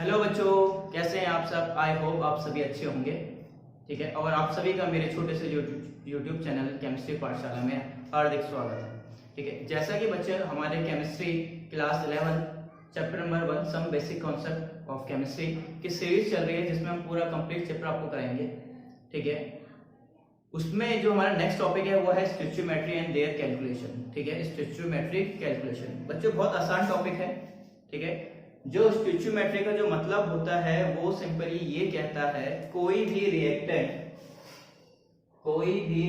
Hello बच्चों, कैसे हैं आप सब। आई होप आप सभी अच्छे होंगे। ठीक है, और आप सभी का मेरे छोटे से यूट्यूब चैनल केमिस्ट्री पाठशाला में हार्दिक स्वागत है। ठीक है, जैसा कि बच्चे हमारे chemistry class 11 chapter number 1 some basic concept of chemistry की सीरीज चल रही है, जिसमें हम पूरा कंप्लीट चैप्टर आपको कराएंगे। ठीक है, उसमें जो हमारा नेक्स्ट टॉपिक है वो है स्टोइचियोमेट्री एंड देयर कैलकुलेशन। ठीक है, स्टोइचियोमेट्री कैलकुलेशन बच्चों बहुत आसान टॉपिक है। ठीक है, जो स्टोइचियोमेट्री का जो मतलब होता है वो सिंपली ये कहता है कोई भी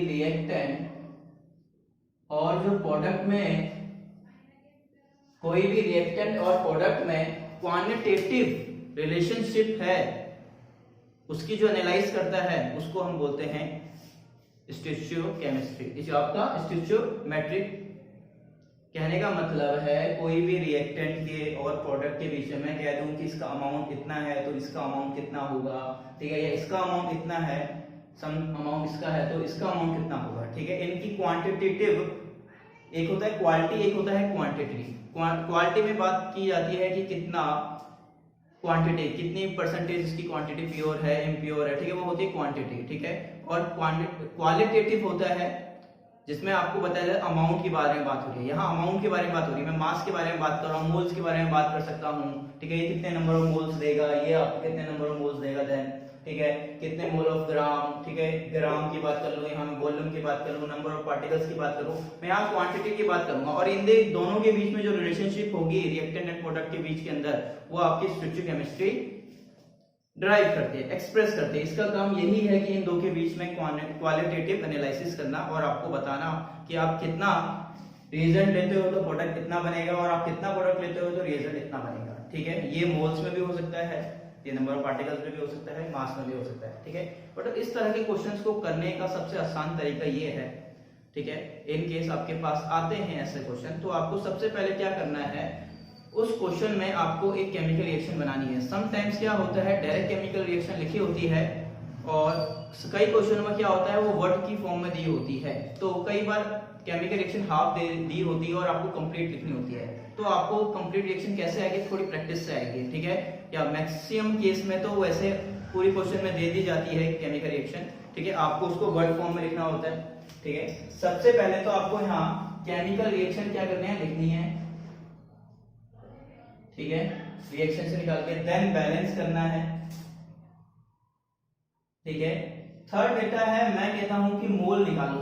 रिएक्टेंट और जो प्रोडक्ट में क्वांटिटेटिव रिलेशनशिप है उसकी जो एनालाइज करता है उसको हम बोलते हैं स्टोइचियोकेमिस्ट्री। जो आपका स्टोइचियोमेट्रिक कहने का मतलब है कोई भी रिएक्टेंट के और प्रोडक्ट के बीच में मैं कह दूं कि इसका अमाउंट इतना है तो इसका अमाउंट कितना होगा। ठीक है, या इसका अमाउंट इतना है, सम अमाउंट इसका है तो इसका अमाउंट कितना होगा। ठीक है, इनकी क्वांटिटेटिव, एक होता है क्वालिटी, एक होता है क्वांटिटी। क्वालिटी में बात की जाती है कि कितना क्वांटिटी, कितनी परसेंटेज इसकी क्वांटिटी प्योर है, इम्प्योर है। ठीक है, वो होती है क्वांटिटी। ठीक है, और क्वालिटेटिव होता है जिसमें आपको बताया जाए अमाउंट के बारे में बात हो रही है। यहाँ अमाउंट के बारे में बात हो रही है, मैं मास के बारे में बात कर रहा हूँ, मोल्स के बारे में बात कर सकता हूँ। ठीक है, ये कितने नंबर ऑफ मोल्स देगा, ये आपको कितने नंबर ऑफ मोल्स देगा, देन ठीक है कितने मोल ऑफ ग्राम। ठीक है, ग्राम की बात कर लूँ, यहाँ मैं वॉल्यूम की बात कर लूँ, नंबर ऑफ पार्टिकल्स की बात करूँ, मैं यहाँ क्वांटिटी की बात करूंगा। और इन दोनों के बीच में जो रिलेशनशिप होगी रिएक्टेंट एंड प्रोडक्ट के बीच के अंदर, वो आपकी स्टोइचियोकेमिस्ट्री ड्राइव करते हैं, एक्सप्रेस करते हैं। इसका काम यही है कि इन दो के बीच में क्वालिटेटिव एनालिसिस करना और आपको बताना कि आप कितना रिएजेंट लेते हो तो प्रोडक्ट कितना बनेगा, और आप कितना प्रोडक्ट लेते हो तो रिएजेंट इतना बनेगा। ठीक है, ये मोल्स में भी हो सकता है, ये नंबर ऑफ पार्टिकल्स में भी हो सकता है, मास में भी हो सकता है। ठीक है, बट इस तरह के क्वेश्चंस को करने का सबसे आसान तरीका ये है। ठीक है, इन केस आपके पास आते हैं ऐसे क्वेश्चन, तो आपको सबसे पहले क्या करना है, उस क्वेश्चन में आपको एक केमिकल रिएक्शन बनानी है। समटाइम्स क्या होता है, डायरेक्ट केमिकल रिएक्शन लिखी होती है, और कई क्वेश्चनों में क्या होता है वो वर्ड की फॉर्म में दी होती है। तो कई बार केमिकल रिएक्शन हाफ दी होती है और आपको कंप्लीट लिखनी होती है। तो आपको कंप्लीट रिएक्शन कैसे आएगी, थोड़ी प्रैक्टिस से आएगी। ठीक है, या मैक्सिमम केस में तो वैसे पूरी क्वेश्चन में दे दी जाती है केमिकल रिएक्शन। ठीक है, आपको उसको वर्ड फॉर्म में लिखना होता है। ठीक है, सबसे पहले तो आपको यहाँ केमिकल रिएक्शन क्या करनी है, लिखनी है। ठीक है, रिएक्शन से निकाल के देन बैलेंस करना है। ठीक है, थर्ड डेटा है, मैं कहता हूं कि मोल निकालो।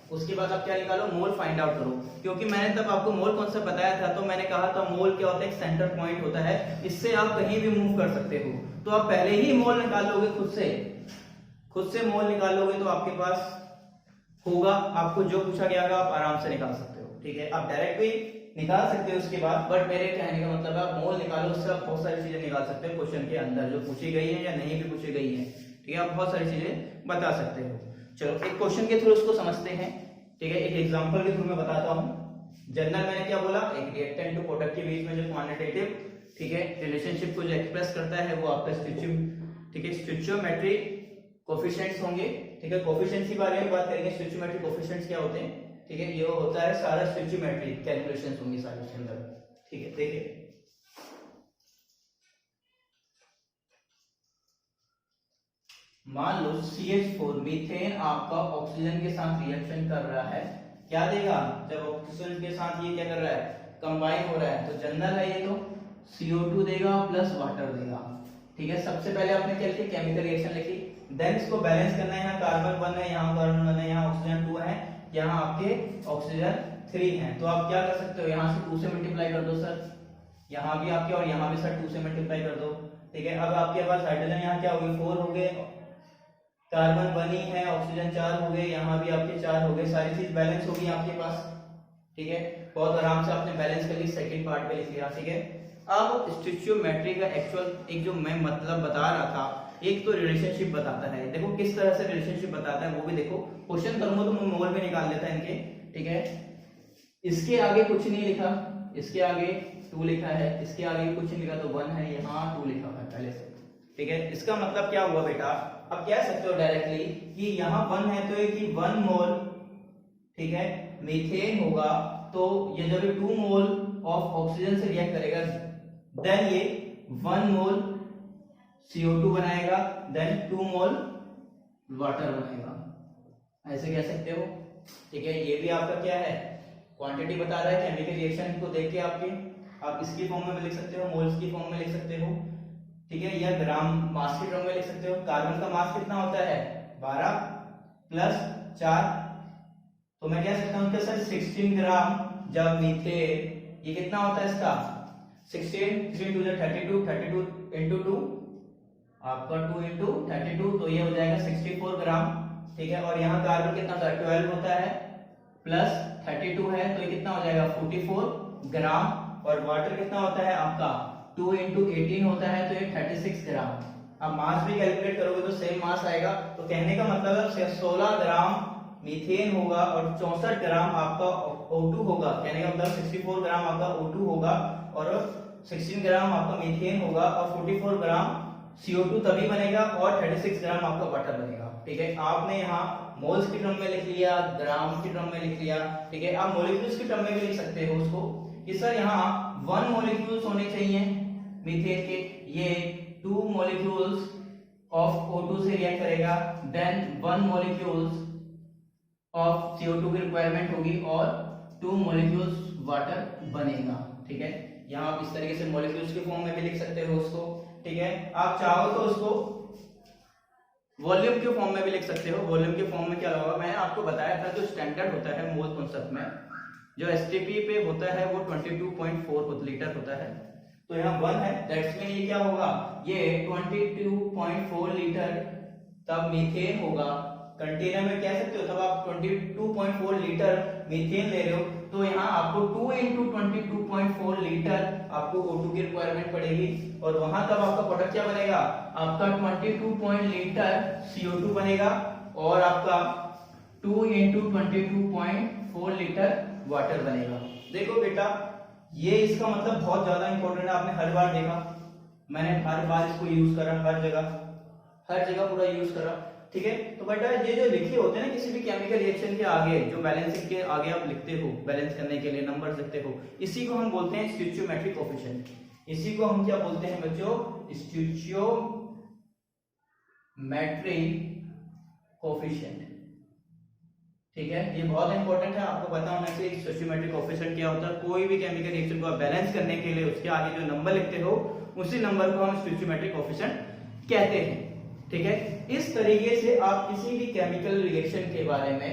उसके बाद आप क्या निकालो, मोल फाइंड आउट करो। क्योंकि मैंने तब आपको मोल कॉन्सेप्ट बताया था, तो मैंने कहा था मोल क्या होता है, एक सेंटर पॉइंट होता है, इससे आप कहीं भी मूव कर सकते हो। तो आप पहले ही मोल निकाल लोगे, खुद से मोल निकाल लोगे तो आपके पास होगा, आपको जो पूछा गया आप आराम से निकाल सकते हो। ठीक है, आप डायरेक्ट भी निकाल सकते हो उसके बाद, बट मेरे कहने का मतलब है आप मोल निकालो, उससे आप बहुत सारी चीजें निकाल सकते हो क्वेश्चन के अंदर जो पूछी गई है या नहीं भी पूछी गई है। ठीक है, आप बहुत सारी चीजें बता सकते हो। चलो एक क्वेश्चन के थ्रू उसको समझते हैं। ठीक है, एक एग्जांपल के थ्रू मैं बताता हूं। जनरल मैंने क्या बोला, एक रिएक्टेंट टू प्रोडक्ट के बीच में जो क्वांटिटेटिव, ठीक है, रिलेशनशिप को जो एक्सप्रेस करता है वो आपका स्टोइचियोमेट्री कोफिशिएंट्स होंगे। ठीक है, कोफिशिएंट्स के बारे में बात करेंगे, स्टोइचियोमेट्री कोफिशिएंट्स क्या होते हैं। ठीक है, ये होता है सारा स्टोइचियोमेट्री कैलकुलेशंस होंगी सारी इसके अंदर। ठीक है, देखिए मान लो CH4 मीथेन आपका ऑक्सीजन के साथ रिएक्शन कर रहा है, क्या देगा, जब ऑक्सीजन के साथ ये क्या कर रहा है, कंबाइन हो रहा है, तो जनरल है ये, तो CO2 देगा प्लस वाटर देगा। ठीक है, सबसे पहले आपने क्या लिखी, केमिकल रिएक्शन लिखी, देन इसको बैलेंस करना है। यहाँ कार्बन 1 है, यहाँ कार्बन 1 है, यहाँ ऑक्सीजन 2 है, यहाँ आपके ऑक्सीजन 3 है। तो आप क्या कर सकते हो, यहाँ से 2 से मल्टीप्लाई कर दो सर, यहाँ भी आपके, और यहाँ भी सर 2 से मल्टीप्लाई कर दो। ठीक है, अब आपके पास हाइड्रोजन यहाँ क्या हो गए, 4 हो गए, कार्बन 1 ही है, ऑक्सीजन 4 हो गए, यहाँ भी आपके 4 हो गए, सारी चीज बैलेंस होगी आपके पास। ठीक है, बहुत आराम से आपने बैलेंस कर ली, सेकंड पार्ट पे लिख लिया। ठीक है, अब स्टोइचियोमेट्री का एक्चुअल एक जो मैं मतलब बता रहा था, एक तो रिलेशनशिप बताता है, देखो किस तरह से रिलेशनशिप बताता है वो भी देखो। क्वेश्चन करूंगा तो मैं मोल भी निकाल लेता है इनके। ठीक है, इसके आगे कुछ नहीं लिखा, इसके आगे 2 लिखा है, इसके आगे कुछ नहीं लिखा तो 1 है, यहाँ 2 लिखा हुआ है पहले से। ठीक है, इसका मतलब क्या हुआ बेटा, अब कह सकते हो डायरेक्टली कि यहाँ 1 है तो ये 1 मोल, ठीक है, मीथेन होगा, तो ये जब 2 मोल ऑफ ऑक्सीजन से रिएक्ट करेगा देन ये 1 मोल CO2 बनाएगा, देन 2 मोल वाटर बनाएगा, ऐसे कह सकते हो। ठीक है, ये भी आपका क्या है, क्वांटिटी बता रहा है केमिकल रिएक्शन को देख के आपके, आप इसकी फॉर्म में भी लिख सकते हो, मोल्स की फॉर्म में लिख सकते हो। ठीक है, या ग्राम मास की टर्म में लिख सकते हो। कार्बन का मास कितना होता है 12 प्लस 4, तो मैं कह सकता हूं कि सर 16 ग्राम। जब मीथेन ये कितना होता है इसका 16, 3 2 32, 32 इंटू 2 आपका 2 इंटू 32, तो ये हो जाएगा 64 ग्राम। ठीक है, और यहाँ कार्बन कितना होता है 12 होता है प्लस 32 है, तो ये कितना हो जाएगा 44 ग्राम। और वाटर कितना होता है आपका 2 इंटू 18 होता है, तो ये 36 ग्राम। अब मास भी कैलकुलेट करोगे तो सेम मास आएगा। तो कहने का मतलब है 16 ग्राम मीथेन होगा और 64 ग्राम आपका O2 होगा। कहने का मतलब 64 ग्राम आपका O2 होगा और 16 ग्राम आपका मीथेन होगा और 44 ग्राम CO2 तभी बनेगा और 36 ग्राम आपका वाटर बनेगा। ठीक है, आपने यहाँ मोल्स की टर्म में लिख लिया, ग्राम की टर्म में लिख लिया। ठीक है, आप मॉलिक्यूल्स की टर्म में भी लिख सकते हो उसको कि सर यहाँ 1 मॉलिक्यूल्स होने चाहिए मीथेन के, ये 2 मॉलिक्यूल्स ऑफ O2 से रिएक्ट करेगा, देन 1 मॉलिक्यूल्स ऑफ CO2 की रिक्वायरमेंट होगी और 2 मॉलिक्यूल्स वाटर बनेगा। ठीक है, यहाँ आप इस तरीके से मॉलिक्यूल्स के फॉर्म में भी लिख सकते हो उसको। ठीक है, आप चाहो तो उसको वॉल्यूम के फॉर्म में भी लिख सकते हो। वॉल्यूम के फॉर्म में क्या होगा, मैंने आपको बताया था जो स्टैंडर्ड होता है मोल कॉन्सेप्ट में, जो STP पे होता है वो 22.4 लीटर होता है, तो यहाँ 1 है, दैट्स मीन ये क्या होगा, ये 22.4 लीटर तब मीथेन होगा। कंटेनर में कह सकते हो तब आप 22.4 लीटर मीथेन ले रहे हो, तो यहाँ आपको 2 इंटू 22.4 लीटर आपको O2 की रिक्वायरमेंट पड़ेगी और वहां तब आपका प्रोडक्ट क्या बनेगा, आपका 22 लीटर CO2 बनेगा और आपका 2 इंटू 22.4 लीटर वाटर बनेगा। देखो बेटा, ये इसका मतलब बहुत ज्यादा इंपॉर्टेंट है, आपने हर बार देखा, मैंने हर बार इसको यूज करा, हर जगह पूरा यूज करा। ठीक है, तो बेटा ये जो लिखे होते हैं ना किसी भी केमिकल रिएक्शन के आगे, जो बैलेंसिंग के आगे आप लिखते हो, बैलेंस करने के लिए नंबर लिखते हो, इसी को हम बोलते हैं स्टोइचियोमेट्रिक कोएफिशिएंट। इसी को हम क्या बोलते हैं बच्चों, स्टोइचियोमेट्रिक कोएफिशिएंट। ठीक है, ये बहुत इंपॉर्टेंट है, आपको पता होना चाहिए स्टोइचियोमेट्रिक कोएफिशिएंट क्या होता है। कोई भी केमिकल रिएक्शन को आप बैलेंस करने के लिए उसके आगे जो नंबर लिखते हो उसी नंबर को हम स्टोइचियोमेट्रिक कोएफिशिएंट कहते हैं। ठीक है, इस तरीके से आप किसी भी केमिकल रिएक्शन के बारे में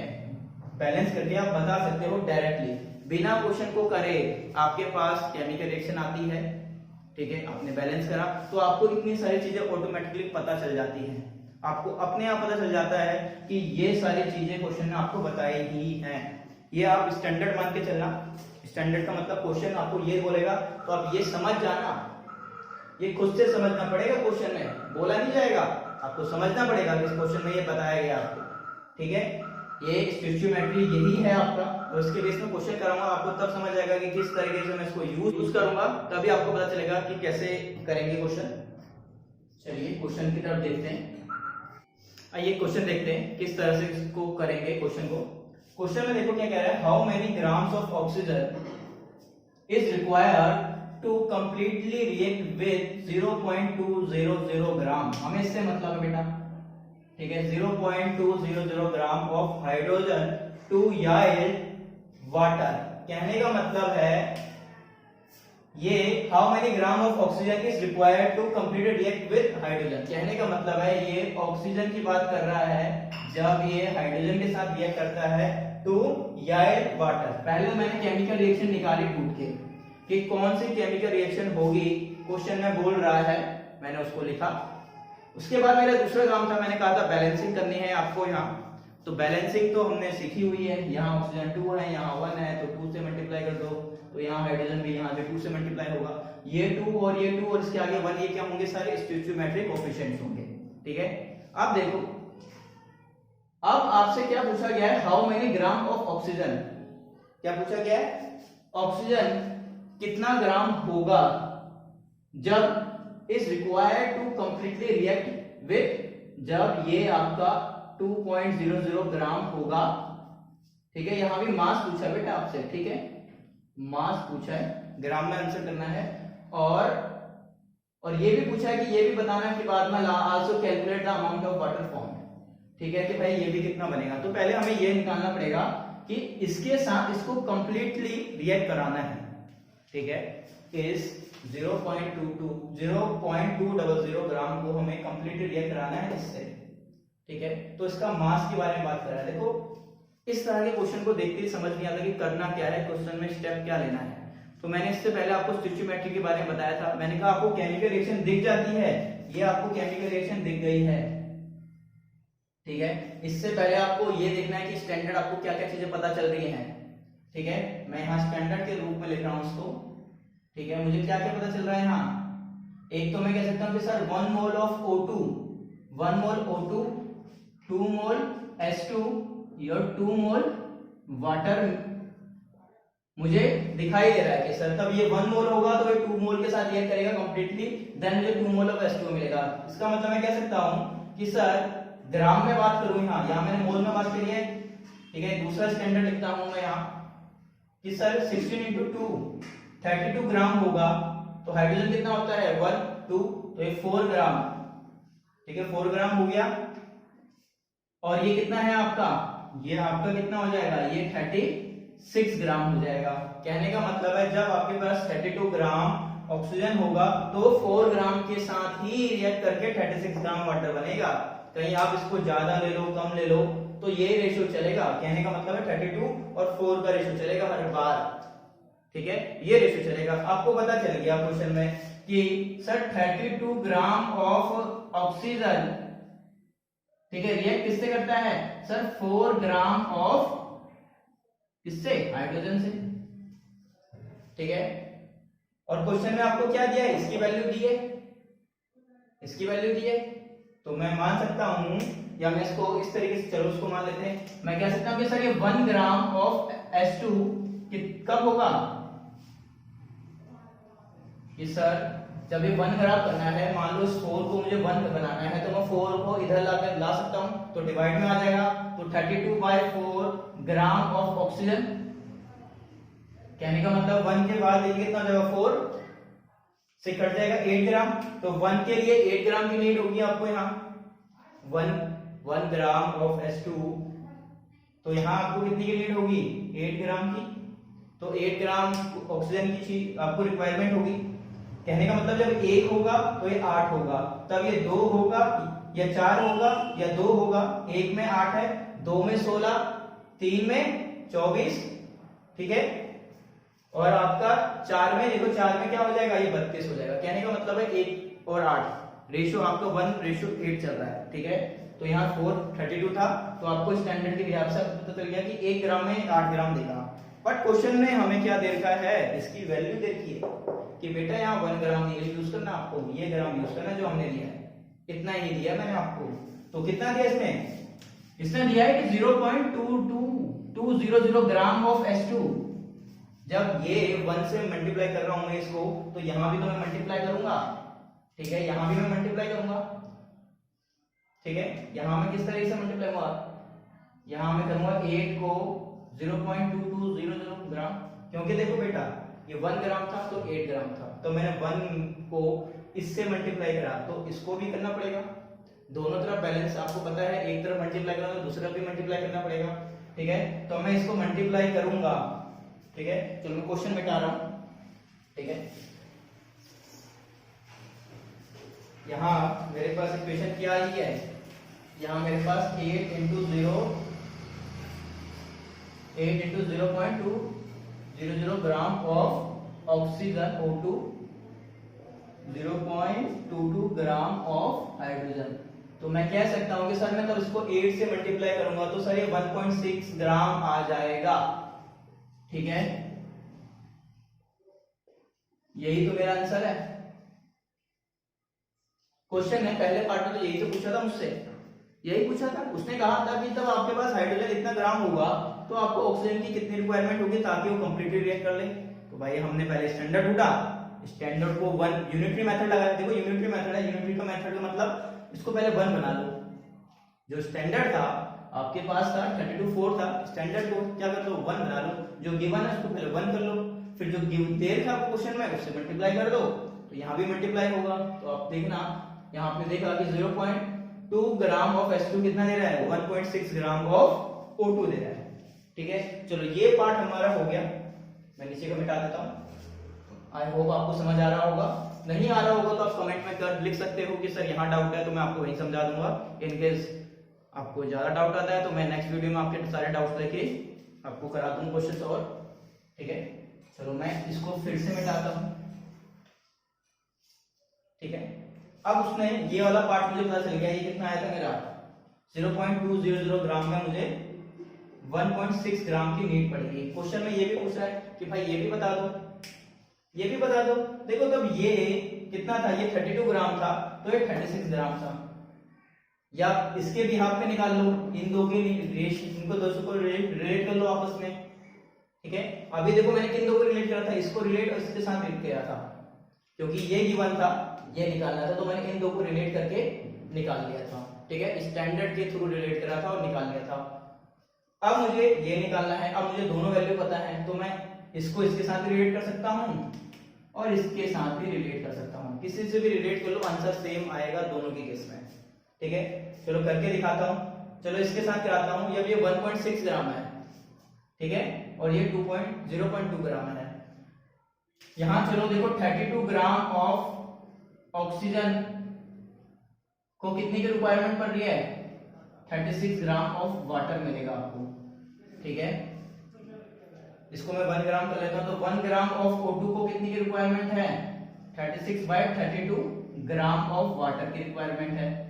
बैलेंस करके आप बता सकते हो डायरेक्टली, बिना क्वेश्चन को करे। आपके पास केमिकल रिएक्शन आती है, ठीक है, आपने बैलेंस करा तो आपको इतनी सारी चीजें ऑटोमेटिकली पता चल जाती हैं, आपको अपने आप पता चल जाता है कि ये सारी चीजें क्वेश्चन में आपको बताई ही हैं। ये आप स्टैंडर्ड मान के चलना, स्टैंडर्ड का मतलब क्वेश्चन आपको ये बोलेगा तो आप ये समझ जाना, ये खुद से समझना पड़ेगा, क्वेश्चन में बोला नहीं जाएगा, आपको समझना पड़ेगा कि इस क्वेश्चन में ये बताया गया आपको। ठीक है, ये स्टोइचियोमेट्री यही है आपका, और इसके बेस में क्वेश्चन कराऊंगा, आपको तब समझ आएगा कि किस तरीके से मैं इसको यूज करूंगा, तभी आपको पता चलेगा कि कैसे करेंगे क्वेश्चन। चलिए क्वेश्चन की तरफ देखते हैं, आइए क्वेश्चन देखते हैं किस तरह से इसको करेंगे क्वेश्चन को। क्वेश्चन में देखो क्या कह रहा है, how many grams of oxygen is required to completely react with 0.200 gram. हमें इससे मतलब है बेटा, ठीक है, 0.200 gram of hydrogen to yield water. कहने का मतलब है ये how many gram of oxygen is required to complete react with hydrogen. कहने का मतलब है ये ऑक्सीजन की बात कर रहा है जब ये हाइड्रोजन के साथ रिएक्ट करता है टू यील्ड वाटर। पहले मैंने केमिकल रिएक्शन निकाली टूट के कि कौन सी केमिकल रिएक्शन होगी, क्वेश्चन में बोल रहा है, मैंने उसको लिखा। उसके बाद मेरा दूसरा काम था, मैंने कहा था बैलेंसिंग करनी है आपको यहाँ, तो बैलेंसिंग तो हमने सीखी हुई है, यहाँ ऑक्सीजन 2 है, यहाँ 1 है, तो 2 से मल्टीप्लाई कर दो, तो यहाँ हाइड्रोजन भी यहाँ पे 2 से मल्टीप्लाई होगा, ये 2 और ये 2 और इसके आगे 1, ये क्या होंगे, सारे स्टोइचियोमेट्रिक कोएफिशिएंट्स होंगे। ठीक है, अब देखो, अब आपसे क्या पूछा गया है, how many gram of oxygen, क्या पूछा गया है, ऑक्सीजन कितना ग्राम होगा जब is required to completely react with, जब ये आपका 2.00 ग्राम होगा। ठीक है, यहां भी मास पूछा बेटा आपसे, ठीक है, मास पूछा है, ग्राम में आंसर करना है, और और ये भी पूछा है कि ये भी बताना कि बाद में also calculate the amount of water form. ठीक है कि भाई ये भी कितना बनेगा, तो पहले हमें ये निकालना पड़ेगा कि इसके साथ इसको कंप्लीटली रिएक्ट कराना है। ठीक है, इस 0.200 ग्राम को हमें कंप्लीटली रिएक्ट कराना है इससे। ठीक है, तो इसका मास के बारे में बात कर रहा है। देखो इस तरह के क्वेश्चन को देखते ही समझ नहीं आता कि करना क्या है, क्वेश्चन में स्टेप क्या लेना है। तो मैंने इससे पहले आपको स्टोइचियोमेट्री के बारे में बताया था। मैंने कहा आपको केमिकल रिएक्शन दिख जाती है, ये आपको केमिकल रिएक्शन दिख गई है। ठीक है, इससे पहले आपको ये देखना है कि स्टैंडर्ड आपको क्या क्या चीजें पता चल रही हैं। ठीक है, मैं यहाँ स्टैंडर्ड के रूप में लिख रहा हूँ इसको। ठीक है, मुझे क्या क्या पता चल रहा है यहाँ। एक तो मैं कह सकता हूँ कि sir 1 mole of O2, 1 mole O2, 2 mole H2 और 2 मोल वाटर मुझे दिखाई दे रहा है कि सर तब ये 1 मोल होगा तो ये 2 मोल के साथ रिएक्ट करेगा कंप्लीटली, देन मुझे 2 मोल ऑफ H2 मिलेगा। इसका मतलब मैं कह सकता हूं कि सर ग्राम में बात करूं, यहाँ मैंने मोल में बात करी है। ठीक है, दूसरा स्टैंडर्ड लिखता हूं मैं यहाँ कि सर 16 × 2 32 ग्राम होगा। तो हाइड्रोजन कितना होता है 1 2, तो ये 4 ग्राम। ठीक है, 4 ग्राम हो गया। और ये कितना है आपका, ये आपका कितना हो जाएगा, ये 36 ग्राम हो जाएगा। कहने का मतलब है जब आपके पास 32 ग्राम ऑक्सीजन होगा तो 4 ग्राम के साथ ही रिएक्ट करके 36 ग्राम वाटर बनेगा। कहीं आप इसको ज्यादा ले लो कम ले लो तो ये रेशियो चलेगा। कहने का मतलब है 32 और 4 का रेशियो चलेगा हर बार। ठीक है, ये रेशियो चलेगा। आपको पता चल गया क्वेश्चन में कि सर 32 ग्राम ऑफ ऑक्सीजन, ठीक है, रिएक्ट किससे करता है सर 4 ग्राम ऑफ किससे, हाइड्रोजन से। ठीक है, और क्वेश्चन में आपको क्या दिया है, इसकी वैल्यू दी है, इसकी वैल्यू दी है। तो मैं मान सकता हूं, या मैं इसको इस तरीके से, चलो उसको मान लेते हैं। मैं कह सकता हूं कि सर ये 1 ग्राम ऑफ H2 कब होगा कि सर जब ये 1 ग्राम करना है, मान लो इस 4 को मुझे 1 बनाना है तो मैं 4 को इधर ला सकता हूं, तो डिवाइड में आ जाएगा। तो 32/4 ग्राम ऑफ ऑक्सीजन। कहने का मतलब 1 के बाद ये कितना हो जाएगा 4 से कट जाएगा 8 ग्राम। तो 1 के लिए 8 ग्राम की नीड होगी आपको यहाँ, 1 ग्राम ऑफ H2। तो यहाँ आपको कितनी की नीड होगी 8 ग्राम की। तो 8 ग्राम ऑक्सीजन की आपको रिक्वायरमेंट होगी। कहने का मतलब जब 1 होगा तो ये 8 होगा, तब ये 2 होगा या 4 होगा या 2 होगा। 1 में 8 है, 2 में 16, 3 में 24। ठीक है, और आपका 4 में देखो, 4 में क्या हो जाएगा, ये 32 हो जाएगा। कहने का मतलब है 1 और 8 रेशियो आपका 1:8 चल रहा है। ठीक है, तो यहाँ 432 था, तो आपको स्टैंडर्ड के हिसाब से पता चल गया कि 1 ग्राम में 8 ग्राम देगा। बट क्वेश्चन में हमें क्या दे रखा है, इसकी वैल्यू देखिए कि बेटा यहाँ 1 ग्राम यूज करना, आपको ये ग्राम यूज करना जो हमने दिया है, इतना ही दिया मैंने आपको। तो कितना दिया इसने दिया है कि 0.22200 ग्राम ऑफ H2। जब ये 1 से मल्टीप्लाई कर रहा हूं मैं इसको, तो यहां भी तो मैं मल्टीप्लाई करूंगा। ठीक है, यहां भी मैं मल्टीप्लाई करूंगा। ठीक है, यहां मैं किस तरीके से मल्टीप्लाई करूंगा, यहां मैं करूंगा 8 को 0.2200 ग्राम, क्योंकि देखो बेटा ये 1 ग्राम था तो 8 ग्राम था, तो मैंने 1 को इससे मल्टीप्लाई करा, तो इसको भी करना पड़ेगा। दोनों तरफ बैलेंस आपको पता है, एक तरफ मल्टीप्लाई करना तो दूसरी तरफ भी मल्टीप्लाई करना पड़ेगा। ठीक है, तो मैं इसको मल्टीप्लाई करूंगा। ठीक है, चलो मैं क्वेश्चन मिटा रहा हूं। ठीक है, यहां मेरे पास इक्वेशन क्या आई है, यहां मेरे पास 8 × 0.200 gram of oxygen O2, 0.22 gram of hydrogen. तो मैं कह सकता हूं कि सर मैं तब इसको 8 से मल्टीप्लाई करूंगा तो सर ये 1.6 ग्राम आ जाएगा। ठीक है, यही तो मेरा आंसर है। क्वेश्चन ने पहले पार्ट में तो यही तो पूछा था मुझसे, यही पूछा था। उसने कहा था कि तब आपके पास हाइड्रोजन इतना ग्राम होगा तो आपको ऑक्सीजन की कितनी रिक्वायरमेंट होगी ताकि वो कंप्लीटली रिएक्ट कर ले। तो भाई हमने पहले स्टैंडर्ड ढूंढा, स्टैंडर्ड को 1 यूनिटरी मेथड लगाया। देखो यूनिटरी मेथड है, यूनिटरी का मेथड का मतलब इसको पहले 1 बना लो। जो स्टैंडर्ड था आपके पास था 32/4 था, स्टैंडर्ड को क्या कर लो 1 बना लो। जो गिवन है उसको पहले 1 कर लो, फिर जो गिव देर था आपको क्वेश्चन में उससे मल्टीप्लाई कर दो, तो तो यहाँ भी मल्टीप्लाई होगा। तो आप देखना यहाँ आपने देखा कि 0.2 ग्राम ऑफ H2 कितना दे रहा है, 1.6 ग्राम ऑफ O2 दे रहा है। ठीक है, चलो ये पार्ट हमारा हो गया। मैं नीचे का मिटा देता हूँ। आई होप आपको समझ आ रहा होगा। नहीं आ रहा होगा तो आप कमेंट में कर लिख सकते हो कि सर यहाँ डाउट है, तो मैं आपको वहीं समझा दूंगा। इनकेस आपको ज्यादा डाउट आता है तो मैं नेक्स्ट वीडियो में आपके सारे डाउट्स लेके आपको करा दूंगा क्वेश्चंस और। ठीक है, चलो मैं इसको फिर से मिटाता हूँ। ठीक है, अब उसने ये वाला पार्ट मुझे पता चल गया, ये कितना आया था मेरा 0.200 ग्राम में मुझे 1.6 ग्राम की नीड पड़ेगी। क्वेश्चन में ये भी पूछ रहा है कि भाई ये भी बता दो, ये भी बता दो। देखो तब ये कितना था, ये 32 ग्राम था तो ये 36 ग्राम था। या इसके भी हाफ पे निकाल लो, इन दो के इनको दोस्तों को रिलेट कर लो आपस में। ठीक है, अभी देखो मैंने किन दो को रिलेट करा था, इसको रिलेट और इसके साथ रिलेट किया था, क्योंकि ये गिवन था, ये निकालना था, तो मैंने इन दो को रिलेट करके निकाल लिया था। ठीक है, स्टैंडर्ड के थ्रू रिलेट करा था और निकाल लिया था। अब मुझे ये निकालना है, अब मुझे दोनों वैल्यू पता है, तो मैं इसको इसके साथ रिलेट कर सकता हूँ और इसके साथ भी रिलेट कर सकता हूँ। किसी से भी रिलेट कर लो, आंसर सेम आएगा दोनों के केस में। ठीक है, चलो करके दिखाता हूँ। चलो इसके साथ कराता हूँ। जब ये 1.6 ग्राम है, ठीक है, और ये 0.2 ग्राम है। यहाँ चलो देखो 32 ग्राम ऑफ ऑक्सीजन को कितनी की रिक्वायरमेंट पड़ रही है, 36 ग्राम ऑफ वाटर मिलेगा आपको। ठीक है, इसको मैं 1 ग्राम कर लेता हूं, तो 1 ग्राम ऑफ O2 को कितनी की रिक्वायरमेंट है, 36/32 ग्राम ऑफ वाटर की रिक्वायरमेंट है।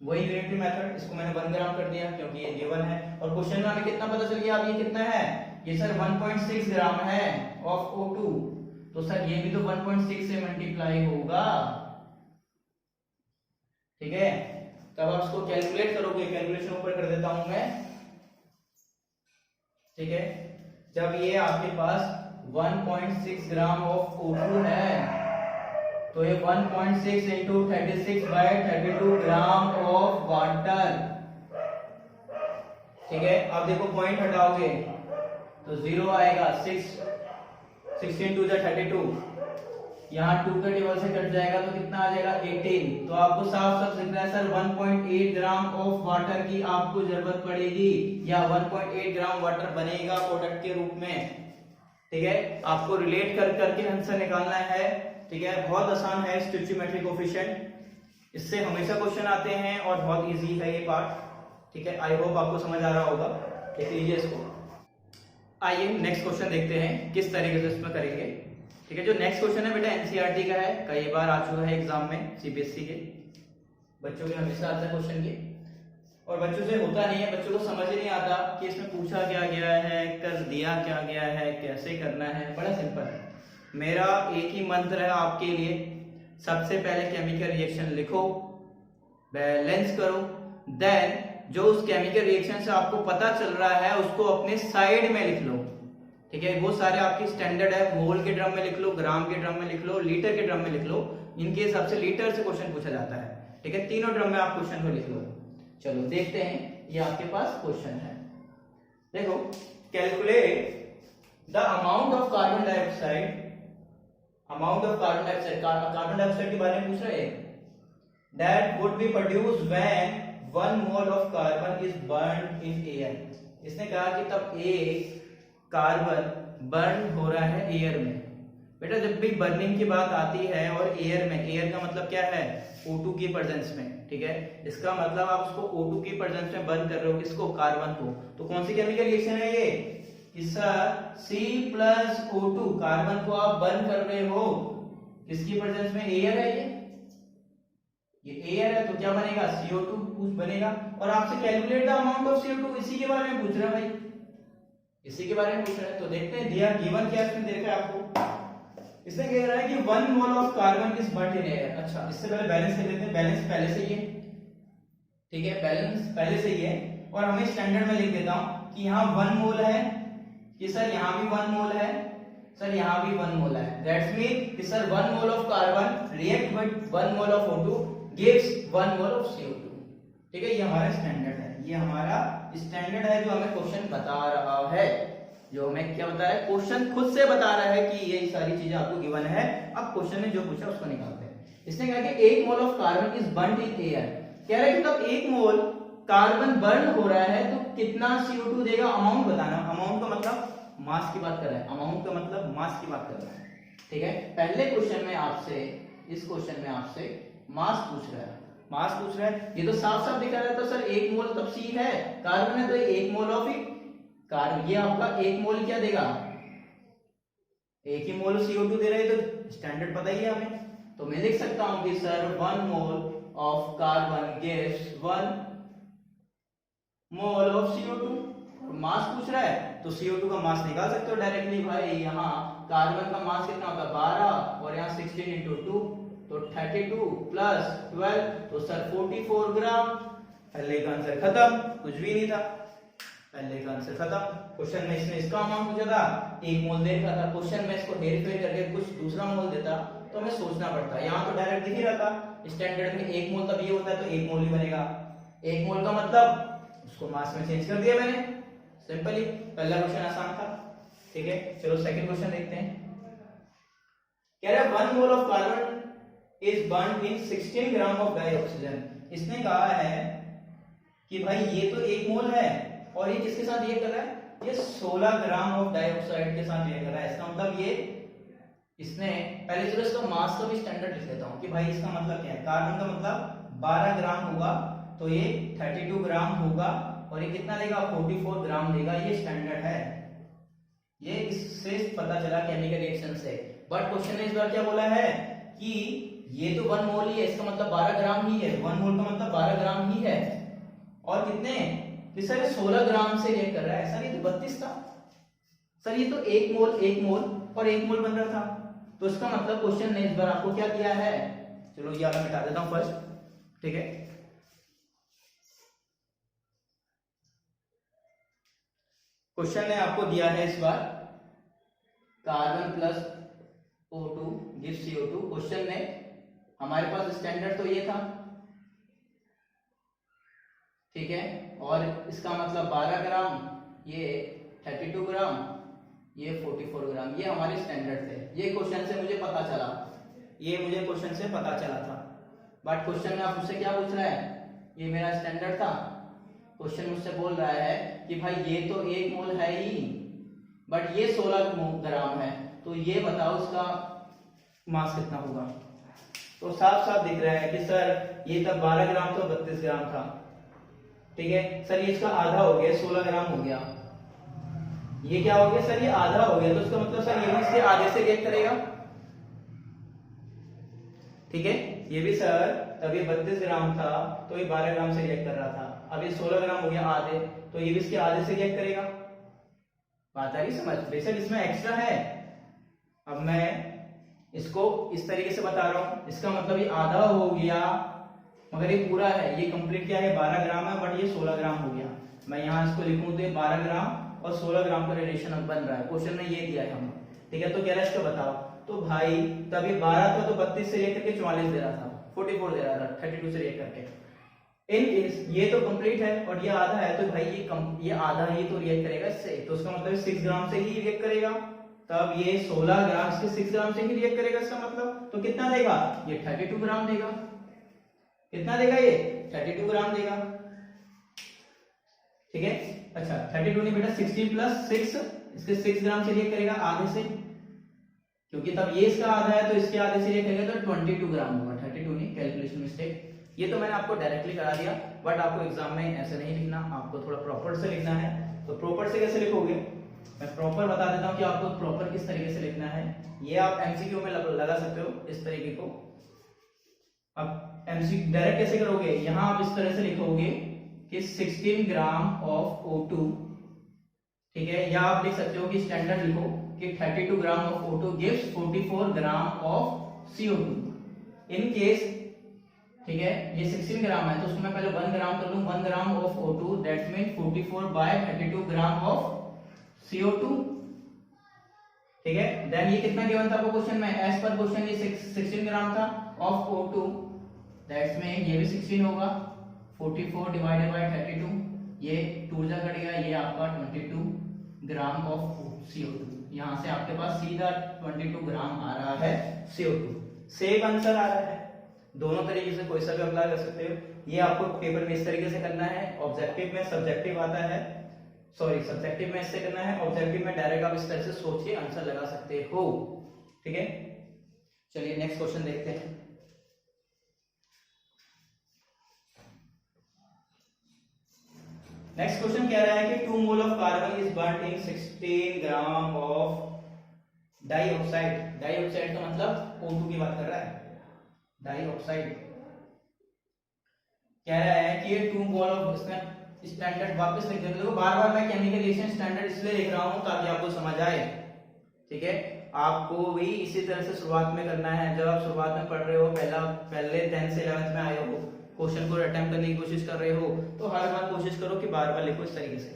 वही यूनिटरी मेथड, इसको मैंने 1 ग्राम कर दिया क्योंकि ये गिवन है। और क्वेश्चन में हमें कितना पता चल गया, अब ये कितना है, ये सर 1.6 ग्राम है ऑफ O2, तो सर ये भी तो 1.6 से मल्टीप्लाई होगा। ठीक है, तब आप इसको कैलकुलेट करोगे, कैलकुलेशन ऊपर कर देता हूं मैं। ठीक है, जब ये आपके पास 1.6 ग्राम ऑफ O2 है, तो ये 1.6 इंटू 36/32 ग्राम ऑफ वाटर। ठीक है, अब देखो पॉइंट हटाओगे तो 0 आएगा, 16 2 32, यहाँ 2 के टेबल से कट जाएगा तो कितना आ जाएगा 18। तो आपको साफ साफ दिख रहा है सर 1.8 ग्राम ऑफ वाटर की आपको जरूरत पड़ेगी, या 1.8 ग्राम वाटर बनेगा प्रोडक्ट के रूप में। ठीक है, आपको रिलेट कर करके आंसर निकालना है। ठीक है, बहुत आसान है स्टोइचियोमेट्रिक कोएफिशिएंट, इससे हमेशा क्वेश्चन आते हैं और बहुत इजी है ये पार्ट। ठीक है, आई होप आपको समझ आ रहा होगा। देख लीजिए इसको। आइए नेक्स्ट क्वेश्चन देखते हैं किस तरीके से इसमें करेंगे। ठीक है, जो नेक्स्ट क्वेश्चन है बेटा एनसीईआरटी का है, कई बार आ चुका है एग्जाम में, सीबीएसई के बच्चों के हमेशा आता है क्वेश्चन ये, और बच्चों से होता नहीं है, बच्चों को समझ ही नहीं आता कि इसमें पूछा क्या गया है, कर दिया क्या गया है, कैसे करना है। बड़ा सिंपल है, मेरा एक ही मंत्र है आपके लिए, सबसे पहले केमिकल रिएक्शन लिखो, बैलेंस करो, देन जो उस केमिकल रिएक्शन से आपको पता चल रहा है उसको अपने साइड में लिख लो। ठीक है, वो सारे आपकी स्टैंडर्ड है, मोल के ड्रम में लिख लो, ग्राम के ड्रम में लिख लो, लीटर के ड्रम में लिख लो, इनके हिसाब से लीटर से क्वेश्चन पूछा जाता है। ठीक है, तीनों ड्रम में आप क्वेश्चन को लिख लो। चलो देखते हैं, ये आपके पास क्वेश्चन है। देखो, calculate the amount of carbon dioxide, carbon dioxide के बारे में पूछ रहे हैं, that would be produce when 1 mole of carbon is burn in air. इसने कहा कि तब एक कार्बन बर्न हो रहा है एयर में। बेटा जब भी बर्निंग की बात आती है और एयर में, एयर का मतलब क्या है, O2 की प्रेजेंस में। ठीक है, इसका मतलब आप उसको O2 की प्रेजेंस में बर्न कर रहे हो, किसको, कार्बन को। तो कौन सी केमिकल रिएक्शन है ये, C+O2, कार्बन को आप बर्न कर रहे हो, किसकी प्रेजेंस में, एयर है ये एयर है, तो क्या बनेगा, CO2 बनेगा। और आपसे calculate the amount of CO2, इसी के बारे में पूछ रहा है भाई, इसी के बारे में पूछ रहा है। तो देखते हैं दिया गिवन क्या इसमें दे रखा है आपको। इसने कह रहा है कि 1 mole of carbon is burned in air. अच्छा, इससे पहले बैलेंस कर लेते हैं, बैलेंस पहले से ही है। ठीक है, बैलेंस पहले से ही है, और हमें स्टैंडर्ड में लिख देता हूं कि यहाँ 1 मोल है, कि सर यहाँ भी 1 मोल है, सर यहाँ भी 1 मोल है। दैट्स मीन कि sir 1 mole of carbon react with 1 mole of O2 gives 1 mole of CO2। ठीक है, ये हमारा स्टैंडर्ड है, ये हमारा स्टैंडर्ड है जो हमें क्वेश्चन बता रहा है। जो हमें क्या बता रहा है, क्वेश्चन खुद से बता रहा है कि ये सारी चीजें आपको गिवन है। अब क्वेश्चन ने जो पूछा उसको निकालते हैं। इसने कहा कि 1 mole of carbon is burned in air. कह रहा है कि तब 1 मोल कार्बन बर्न हो रहा है तो कितना CO2 देगा, अमाउंट बताना। अमाउंट का मतलब मास की बात कर रहा है, अमाउंट का मतलब मास की बात कर रहा है, ठीक है। पहले क्वेश्चन में आपसे, इस क्वेश्चन में आपसे मास पूछ रहा है, मास पूछ रहा है। ये तो साफ साफ दिखा रहा है, तो सर 1 मोल तब C है, कार्बन है तो 1 मोल ऑफ इट कार्बन, ये आपका 1 मोल क्या देगा, 1 ही मोल CO2 दे रहा है, तो स्टैंडर्ड पता ही है हमें। तो मैं लिख सकता हूं कि sir 1 mole of carbon gives 1 mole of CO2। मास पूछ रहा है तो CO2 का मास निकाल सकते हो डायरेक्टली भाई। यहाँ कार्बन का मास कितना होता है 12 और यहाँ 16 इंटू 2 तो 32 प्लस 12 तो सर 44 ग्राम। पहले का आंसर खत्म, कुछ भी नहीं था, पहले का आंसर खत्म। क्वेश्चन में इसने इसका अमाउंट पूछा था, 1 मोल दे रखा था। क्वेश्चन में इसको हेर फेर करके कुछ दूसरा मोल देता तो हमें सोचना पड़ता। यहाँ तो डायरेक्ट दिख ही रहा था, स्टैंडर्ड में 1 मोल तब ये होता है तो 1 मोल ही बनेगा। 1 मोल का मतलब उसको मास में चेंज कर दिया मैंने, सिंपल ही। पहला क्वेश्चन आसान था, ठीक है। चलो सेकंड क्वेश्चन देखते हैं। कह रहा है 1 mole of carbon is burned in 16 gram of dioxygen. इसने कहा है कि भाई ये तो 1 मोल है और ये किसके साथ रिएक्ट कर रहा है, ये 16 ग्राम ऑफ डाइऑक्साइड के साथ रिएक्ट कर रहा है। इसका मतलब ये, इसने पहले चलो इसका मास का भी स्टैंडर्ड लिख देता हूं कि भाई इसका मतलब क्या है। कार्बन का मतलब 12 ग्राम होगा तो ये 32 ग्राम होगा और ये कितना देगा 44 ग्राम देगा। ये स्टैंडर्ड है, ये इससे पता चला केमिकल रिएक्शन से। बट क्वेश्चन ने इस बार क्या बोला है कि ये तो 1 मोल ही है, इसका मतलब 12 ग्राम ही है। 1 मोल का मतलब 12 ग्राम ही है और कितने, कि सर 16 ग्राम से रिएक्ट कर रहा है। सर ये तो 32 था, सर ये तो 1 मोल और 1 मोल बन रहा था। तो इसका मतलब क्वेश्चन ने इस बार आपको क्या किया है, चलो ये वाला मिटा देता हूं फर्स्ट, ठीक है। क्वेश्चन ने आपको दिया है इस बार carbon plus O2 gives CO2। Question ने हमारे पास स्टैंडर्ड तो ये था, ठीक है, और इसका मतलब 12 ग्राम, ये 32 ग्राम, ये 44 ग्राम, ये हमारे स्टैंडर्ड थे। ये क्वेश्चन से मुझे पता चला, ये मुझे क्वेश्चन से पता चला था। बट क्वेश्चन में आप मुझसे क्या पूछ रहा है, ये मेरा स्टैंडर्ड था। क्वेश्चन मुझसे बोल रहा है कि भाई ये तो 1 मोल है ही बट ये 16 ग्राम है, तो ये बताओ इसका मास कितना होगा। तो साफ साफ दिख रहा है कि सर ये तब 12 ग्राम तो 32 ग्राम था, ठीक है। सर ये इसका आधा हो गया, 16 ग्राम हो गया। ये क्या हो गया सर, ये आधा हो गया, तो इसका मतलब सर ये भी इससे आधे से रिएक्ट करेगा, ठीक है। ये भी सर तब ये 32 ग्राम था तो ये 12 ग्राम से रिएक्ट कर रहा था। अब ये 16 ग्राम हो गया आधे, तो ये भी इसके आधे से रिएक्ट करेगा। बात आ रही समझ, बेशक इसमें एक्स्ट्रा है। अब मैं इसको इस तरीके से बता रहा हूं, इसका मतलब ये आधा हो गया मगर ये पूरा है। ये कंप्लीट क्या है 12 ग्राम है बट ये 16 ग्राम हो गया। मैं यहाँ इसको लिखूं तो 12 ग्राम और 16 ग्राम का रिलेशन अब बन रहा है। क्वेश्चन में ये दिया है हमें, ठीक है। तो कह रहा है इसको बताओ, तो भाई तब ये 12 था तो 32 से रिएक्ट करके 44 दे रहा था, 44 दे रहा था 32 से रिएक्ट करके। इन केस ये तो कंप्लीट है और ये आधा है, तो भाई ये आधा ही तो रिएक्ट करेगा इससे, तो उसका मतलब 6 ग्राम से ही रिएक्ट करेगा। तब ये 16 ग्राम से 6 ग्राम से ही रिएक्ट करेगा, इसका मतलब तो कितना देगा, ये 32 ग्राम देगा। कितना देगा, ये 32 ग्राम देगा, ठीक है। अच्छा 32 नहीं बेटा 16 प्लस 6, इसके 6 ग्राम से रिएक्ट करेगा आधे से, क्योंकि तब ये इसका आधा है तो इसके आधे से रिएक्ट करेगा तो 22 ग्राम होगा, 32 नहीं, कैलकुलेशन मिस्टेक। ये तो मैंने आपको डायरेक्टली करा दिया, बट आपको एग्जाम में ऐसे नहीं लिखना, आपको थोड़ा प्रॉपर से लिखना है। तो प्रॉपर से कैसे लिखोगे, मैं प्रॉपर बता देता हूं कि आपको प्रॉपर किस तरीके से लिखना है। ये आप एमसीक्यू में लगा सकते हो इस तरीके को। अब एमसीक्यू डायरेक्ट कैसे करोगे, यहां आप इस तरह से लिखोगे कि 16 ग्राम ऑफ O2, ठीक है, या आप लिख सकते हो कि स्टैंडर्ड लिखो कि 32 gram of O2 gives 44 gram of CO2 in case, ठीक है। ये 16 ग्राम है तो उसको मैं पहले 1 ग्राम कर लूं, 1 gram of O2 that means 44 by 32 gram of CO2, ठीक है। देन ये कितना गिवन था आपको क्वेश्चन में, एज पर क्वेश्चन ये 16 ग्राम था ऑफ O2 दैट्स मीन ये भी 16 होगा, 44 डिवाइडेड बाय 32, ये 2 जा कट गया, ये आपका 22 ग्राम ऑफ CO2। यहाँ से आपके पास सीधा 22 ग्राम आ रहा है CO2। सेम आंसर आ रहा है, दोनों तरीके से कोई सा भी अप्लाई कर सकते हो। ये आपको पेपर में इस तरीके से करना है, ऑब्जेक्टिव में सब्जेक्टिव आता है, सॉरी सब्जेक्टिव में इससे करना है, ऑब्जेक्टिव में डायरेक्ट आप इस तरह से सोच के आंसर लगा सकते हो। ठीक है, चलिए नेक्स्ट क्वेश्चन देखते हैं। नेक्स्ट क्वेश्चन कह रहा है कि 2 mole of carbon is burned in 16 gram of dioxide. Dioxide का मतलब O2 की बात कर रहा है। डाइऑक्साइड कह रहा है कि ये 2 मोल ऑफ, इसमें स्टैंडर्ड वापस लिख देते हो। बार बार मैं केमिकल रिएक्शन स्टैंडर्ड इसलिए लिख रहा हूं ताकि आपको समझ आए। ठीक है, आपको भी इसी तरह से शुरुआत में करना है। जब आप शुरुआत में पढ़ रहे हो, पहले 10th से 11th में आए हो, क्वेश्चन को अटेम्प्ट करने की कोशिश कर रहे हो, तो हर बार कोशिश करो कि बार बार लिखो इस तरीके से।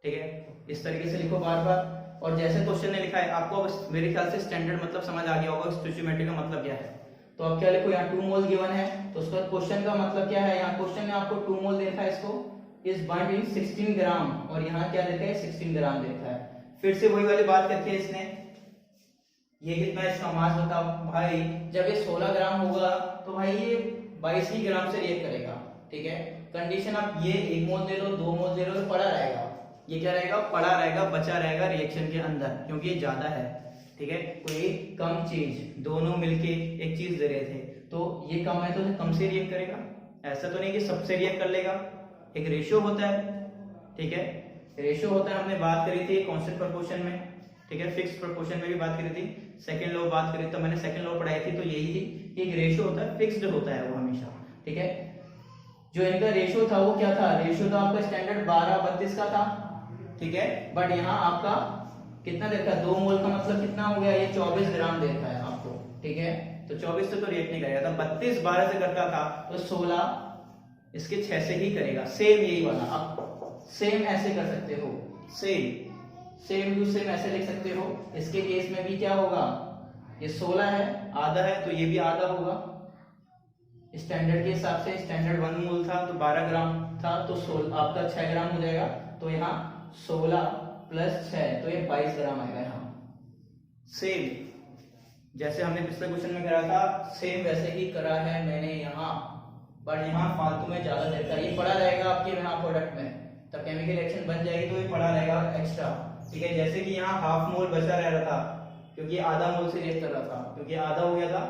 ठीक है, इस तरीके से लिखो बार बार। और जैसे क्वेश्चन ने लिखा है आपको अब मेरे ख्याल से स्टैंडर्ड मतलब समझ आ गया होगा, स्टोइचियोमेट्री का मतलब क्या है। तो अब क्या लिखो, यहाँ 2 मोल गिवन है, तो उसका क्वेश्चन का मतलब क्या है। यहाँ क्वेश्चन ने आपको 2 मोल देखा है, इसको इज बर्न्ड इन 16 ग्राम, और यहाँ क्या देखा है 16 ग्राम देखा है। फिर से वही वाली बात करके इसने ये कितना है इसका मास बताओ भाई। जब ये 16 ग्राम होगा तो भाई ये 22 ही ग्राम से रिएक्ट करेगा। ठीक है, कंडीशन आप ये 1 मोल दे लो, 2 मोल दे लो, तो पड़ा रहेगा। ये क्या रहेगा, पड़ा रहेगा, बचा रहेगा रिएक्शन के अंदर, क्योंकि ये ज्यादा है। ठीक है, कोई कम चीज, दोनों मिलके एक चीज दे रहे थे, तो ये कम है तो कम से रिएक्ट करेगा। ऐसा तो नहीं कि सबसे रिएक्ट कर लेगा, एक रेशियो होता है। ठीक है, रेशियो होता है, हमने बात करी थी कांस्टेंट प्रोपोर्शन में। ठीक है, फिक्स्ड प्रोपोर्शन में भी बात करी थी, सेकंड लॉ बात करी तो मैंने सेकंड लॉ पढ़ाई थी, तो यही थी, एक रेशियो होता है, फिक्स्ड होता है वो हमेशा। ठीक है, जो इनका रेशियो था वो क्या था, रेशियो तो आपका स्टैंडर्ड 12:32 का था। ठीक है, बट यहाँ आपका कितना देखा, 2 मोल का मतलब कितना हो गया, ये 24 ग्राम देखा है आपको। ठीक है, तो 24 से तो रिएक्ट नहीं करेगा था, 32 12 से करता था, तो 16 इसके 6 से ही करेगा। सेम यही वाला आप सेम ऐसे कर सकते हो, सेम टू सेम ऐसे लिख सकते हो। इसके केस में भी क्या होगा, ये 16 है, आधा है तो ये भी आधा होगा। स्टैंडर्ड के हिसाब से स्टैंडर्ड 1 मोल था तो 12 ग्राम था, तो 16 आपका 6 ग्राम हो जाएगा। तो यहाँ 16 प्लस 6 तो ये 22 ग्राम आएगा। यहाँ सेम जैसे हमने पिछले क्वेश्चन में करा था, सेम वैसे ही करा है मैंने यहाँ, पर यहाँ फालतू में ज्यादा देखा। ये पड़ा रहेगा आपके यहाँ प्रोडक्ट में, तब केमिकल रिएक्शन बन जाएगी तो ये पड़ा रहेगा एक्स्ट्रा। ठीक है, जैसे कि यहाँ हाफ मोल बचा रह रहा था क्योंकि आधा मोल से रिएक्ट कर रहा था, क्योंकि आधा हो गया था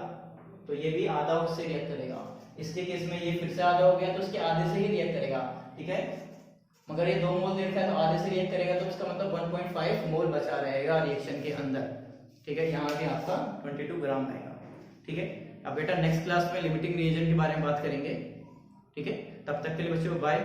तो ये भी आधा उससे रिएक्ट करेगा। इसके केस में ये फिर से आधा हो गया तो उसके आधे से ही रिएक्ट करेगा। ठीक है, मगर ये 2 मोल दे रखा है तो आधे से रिएक्ट करेगा, तो इसका मतलब 1.5 मोल बचा रहेगा रिएक्शन के अंदर। ठीक है, यहाँ भी आपका 22 ग्राम आएगा। ठीक है, अब बेटा नेक्स्ट क्लास में लिमिटिंग रिएजेंट के बारे में बात करेंगे। ठीक है, तब तक के लिए बच्चों बाय।